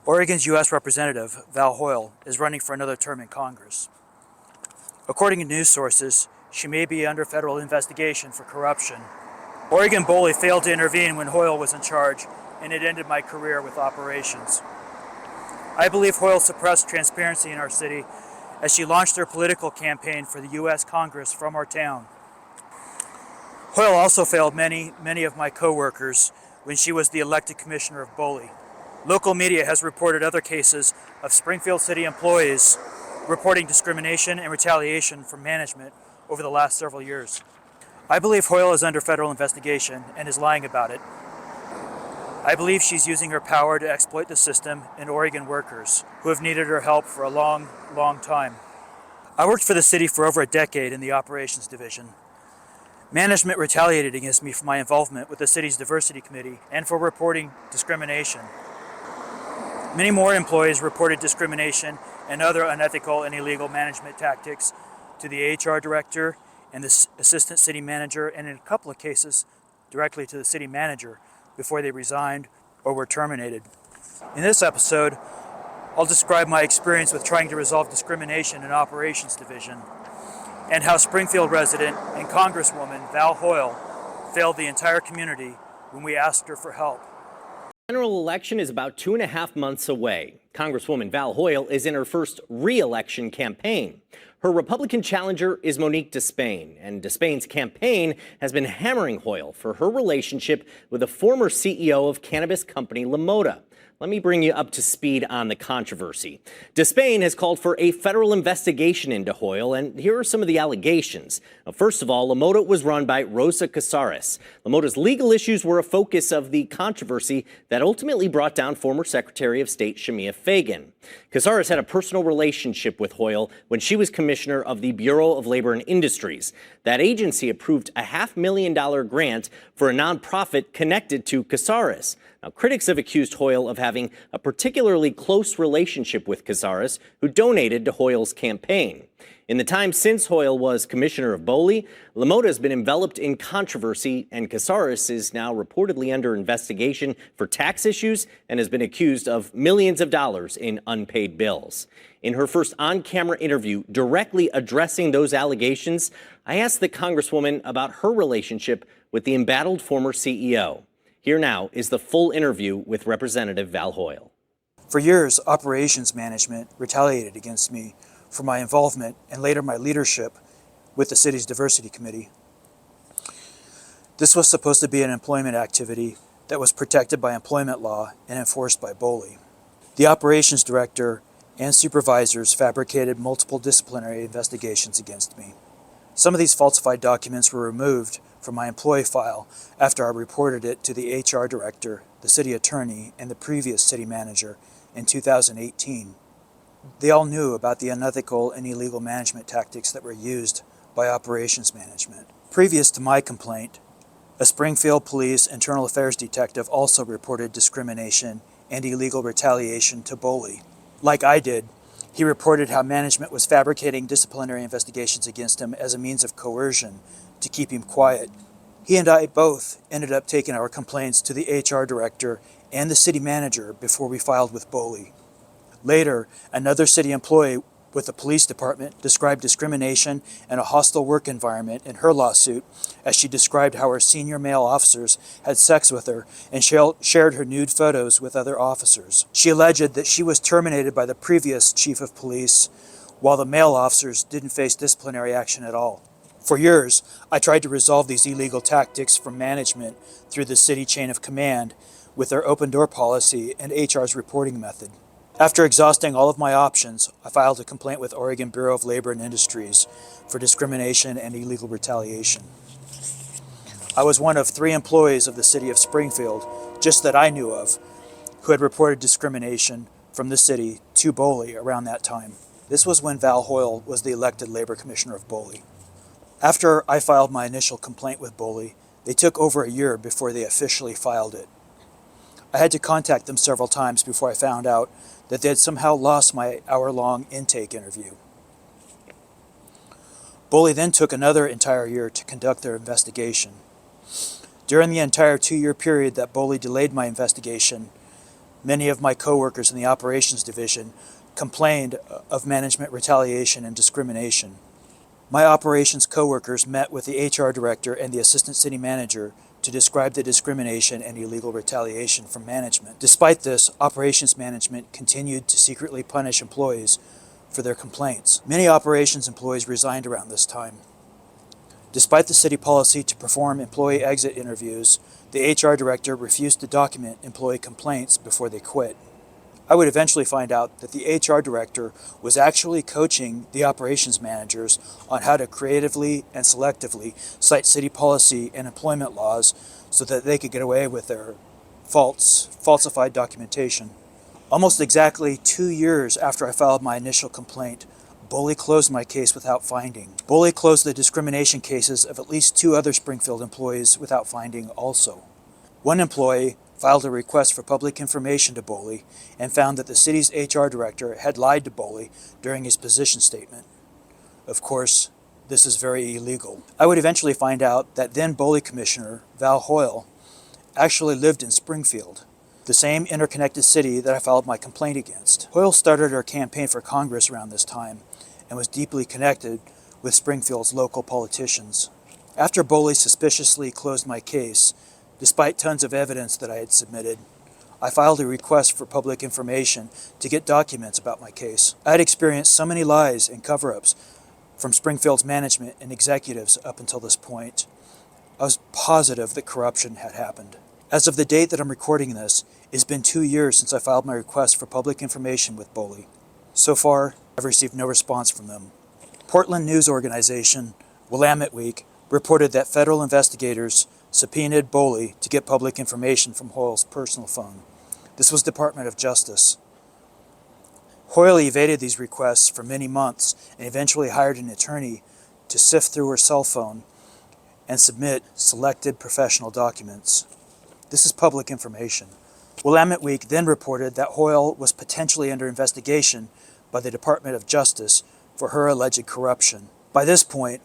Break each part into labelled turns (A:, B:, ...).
A: Oregon's U.S. Representative, Val Hoyle, is running for another term in Congress. According to news sources, she may be under federal investigation for corruption. Oregon BOLI failed to intervene when Hoyle was in charge, and it ended my career with operations. I believe Hoyle suppressed transparency in our city as she launched her political campaign for the U.S. Congress from our town. Hoyle also failed many of my co-workers when she was the elected commissioner of BOLI. Local media has reported other cases of Springfield City employees reporting discrimination and retaliation from management over the last several years. I believe Hoyle is under federal investigation and is lying about it. I believe she's using her power to exploit the system and Oregon workers who have needed her help for a long time. I worked for the city for over a decade in the operations division. Management retaliated against me for my involvement with the city's diversity committee and for reporting discrimination. Many more employees reported discrimination and other unethical and illegal management tactics to the HR director and the assistant city manager, and in a couple of cases, directly to the city manager before they resigned or were terminated. In this episode, I'll describe my experience with trying to resolve discrimination in Operations Division and how Springfield resident and Congresswoman Val Hoyle failed the entire community when we asked her for help.
B: The general election is about 2.5 months away. Congresswoman Val Hoyle is in her first re-election campaign. Her Republican challenger is Monique Despain, and Despain's campaign has been hammering Hoyle for her relationship with the former CEO of cannabis company LaMotta. Let me bring you up to speed on the controversy. Despain has called for a federal investigation into Hoyle, and here are some of the allegations. Now, first of all, LaMotta was run by Rosa Casares. LaMotta's legal issues were a focus of the controversy that ultimately brought down former Secretary of State Shemia Fagan. Casares had a personal relationship with Hoyle when she was commissioner of the Bureau of Labor and Industries. That agency approved a $500,000 grant for a nonprofit connected to Casares. Now, critics have accused Hoyle of having a particularly close relationship with Casares, who donated to Hoyle's campaign. In the time since Hoyle was commissioner of BOLI, LaMotta has been enveloped in controversy, and Casares is now reportedly under investigation for tax issues and has been accused of millions of dollars in unpaid bills. In her first on-camera interview directly addressing those allegations, I asked the Congresswoman about her relationship with the embattled former CEO. Here now is the full interview with Representative Val Hoyle.
A: For years, operations management retaliated against me for my involvement and later my leadership with the city's diversity committee. This was supposed to be an employment activity that was protected by employment law and enforced by BOLI. The operations director and supervisors fabricated multiple disciplinary investigations against me. Some of these falsified documents were removed from my employee file after I reported it to the HR director, the city attorney, and the previous city manager in 2018. They all knew about the unethical and illegal management tactics that were used by operations management. Previous to my complaint, a Springfield Police Internal Affairs detective also reported discrimination and illegal retaliation to BOLI. Like I did, he reported how management was fabricating disciplinary investigations against him as a means of coercion to keep him quiet. He and I both ended up taking our complaints to the HR director and the city manager before we filed with BOLI. Later, another city employee with the police department described discrimination and a hostile work environment in her lawsuit as she described how her senior male officers had sex with her and shared her nude photos with other officers. She alleged that she was terminated by the previous chief of police while the male officers didn't face disciplinary action at all. For years, I tried to resolve these illegal tactics from management through the city chain of command with their open door policy and HR's reporting method. After exhausting all of my options, I filed a complaint with Oregon Bureau of Labor and Industries for discrimination and illegal retaliation. I was one of 3 employees of the City of Springfield, just that I knew of, who had reported discrimination from the city to BOLI around that time. This was when Val Hoyle was the elected labor commissioner of BOLI. After I filed my initial complaint with BOLI, they took over a year before they officially filed it. I had to contact them several times before I found out that they had somehow lost my hour-long intake interview. BOLI then took another entire year to conduct their investigation. During the entire 2-year period that BOLI delayed my investigation, Many of my coworkers in the operations division complained of management retaliation and discrimination. My operations coworkers met with the HR director and the assistant city manager to describe the discrimination and illegal retaliation from management. Despite this, operations management continued to secretly punish employees for their complaints. Many operations employees resigned around this time. Despite the city policy to perform employee exit interviews, the HR director refused to document employee complaints before they quit. I would eventually find out that the HR director was actually coaching the operations managers on how to creatively and selectively cite city policy and employment laws so that they could get away with their falsified documentation. Almost exactly 2 years after I filed my initial complaint, BOLI closed my case without finding. BOLI closed the discrimination cases of at least 2 other Springfield employees without finding also. One employee filed a request for public information to BOLI and found that the city's HR director had lied to BOLI during his position statement. Of course, this is very illegal. I would eventually find out that then BOLI Commissioner Val Hoyle actually lived in Springfield, the same interconnected city that I filed my complaint against. Hoyle started her campaign for Congress around this time and was deeply connected with Springfield's local politicians. After BOLI suspiciously closed my case, despite tons of evidence that I had submitted, I filed a request for public information to get documents about my case. I had experienced so many lies and cover-ups from Springfield's management and executives up until this point. I was positive that corruption had happened. As of the date that I'm recording this, it's been 2 years since I filed my request for public information with BOLI. So far, I've received no response from them. Portland news organization Willamette Week reported that federal investigators subpoenaed BOLI to get public information from Hoyle's personal phone. This was Department of Justice. Hoyle evaded these requests for many months and eventually hired an attorney to sift through her cell phone and submit selected professional documents. This is public information. Willamette Week then reported that Hoyle was potentially under investigation by the Department of Justice for her alleged corruption. By this point,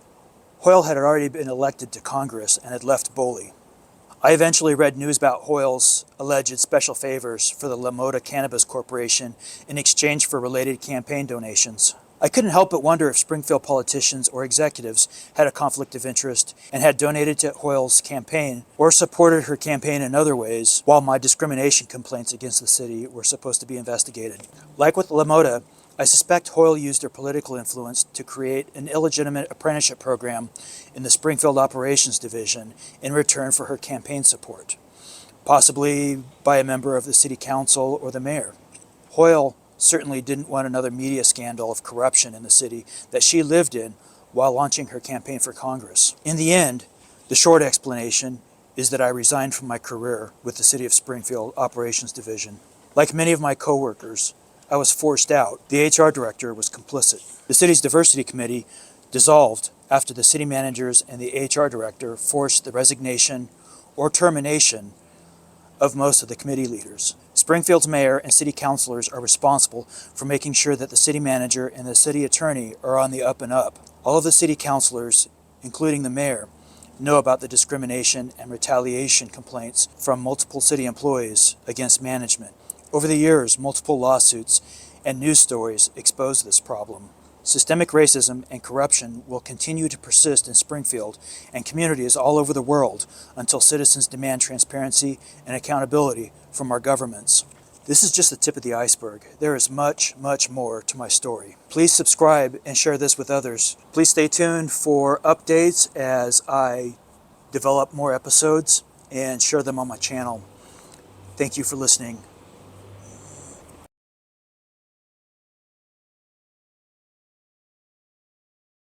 A: Hoyle had already been elected to Congress and had left BOLI. I eventually read news about Hoyle's alleged special favors for the LaMotta Cannabis Corporation in exchange for related campaign donations. I couldn't help but wonder if Springfield politicians or executives had a conflict of interest and had donated to Hoyle's campaign or supported her campaign in other ways while my discrimination complaints against the city were supposed to be investigated. Like with LaMotta, I suspect Hoyle used her political influence to create an illegitimate apprenticeship program in the Springfield Operations Division in return for her campaign support, possibly by a member of the city council or the mayor. Hoyle certainly didn't want another media scandal of corruption in the city that she lived in while launching her campaign for Congress. In the end, the short explanation is that I resigned from my career with the City of Springfield Operations Division. Like many of my coworkers, I was forced out. The HR director was complicit. The city's diversity committee dissolved after the city managers and the HR director forced the resignation or termination of most of the committee leaders. Springfield's mayor and city councilors are responsible for making sure that the city manager and the city attorney are on the up and up. All of the city councilors, including the mayor, know about the discrimination and retaliation complaints from multiple city employees against management. Over the years, multiple lawsuits and news stories expose this problem. Systemic racism and corruption will continue to persist in Springfield and communities all over the world until citizens demand transparency and accountability from our governments. This is just the tip of the iceberg. There is much, much more to my story. Please subscribe and share this with others. Please stay tuned for updates as I develop more episodes and share them on my channel. Thank you for listening.